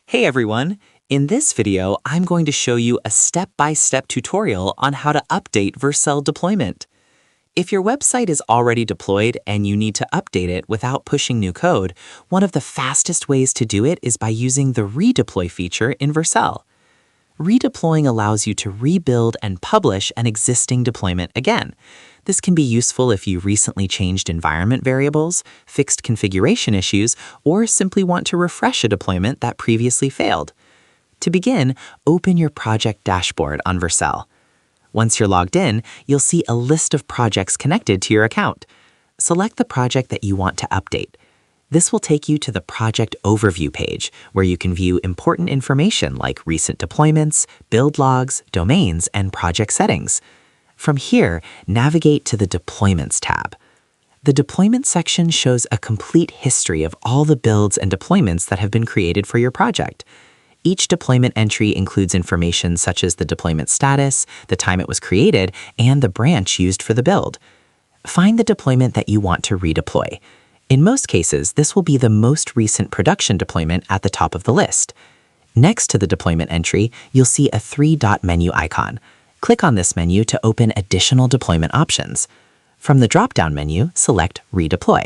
Hey everyone! In this video, I'm going to show you a step-by-step tutorial on how to update Vercel Deployment. If your website is already deployed and you need to update it without pushing new code, one of the fastest ways to do it is by using the redeploy feature in Vercel. Redeploying allows you to rebuild and publish an existing deployment again. This can be useful if you recently changed environment variables, fixed configuration issues, or simply want to refresh a deployment that previously failed. To begin, open your project dashboard on Vercel. Once you're logged in, you'll see a list of projects connected to your account. Select the project that you want to update. This will take you to the project overview page, where you can view important information like recent deployments, build logs, domains, and project settings. From here, navigate to the Deployments tab. The Deployment section shows a complete history of all the builds and deployments that have been created for your project. Each deployment entry includes information such as the deployment status, the time it was created, and the branch used for the build. Find the deployment that you want to redeploy. In most cases, this will be the most recent production deployment at the top of the list. Next to the deployment entry, you'll see a three-dot menu icon. Click on this menu to open additional deployment options. From the drop-down menu, select Redeploy.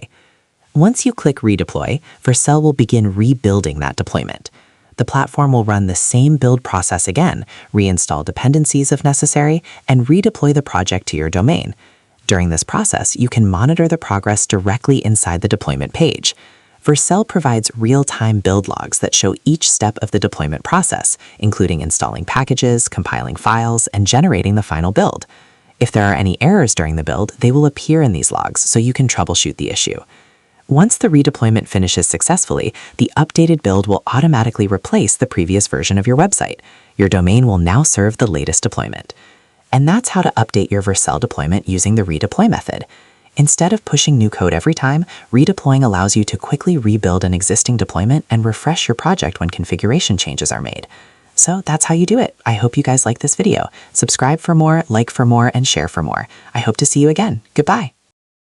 Once you click Redeploy, Vercel will begin rebuilding that deployment. The platform will run the same build process again, reinstall dependencies if necessary, and redeploy the project to your domain. During this process, you can monitor the progress directly inside the deployment page. Vercel provides real-time build logs that show each step of the deployment process, including installing packages, compiling files, and generating the final build. If there are any errors during the build, they will appear in these logs so you can troubleshoot the issue. Once the redeployment finishes successfully, the updated build will automatically replace the previous version of your website. Your domain will now serve the latest deployment. And that's how to update your Vercel deployment using the redeploy method. Instead of pushing new code every time, redeploying allows you to quickly rebuild an existing deployment and refresh your project when configuration changes are made. So that's how you do it. I hope you guys like this video. Subscribe for more, like for more, and share for more. I hope to see you again. Goodbye.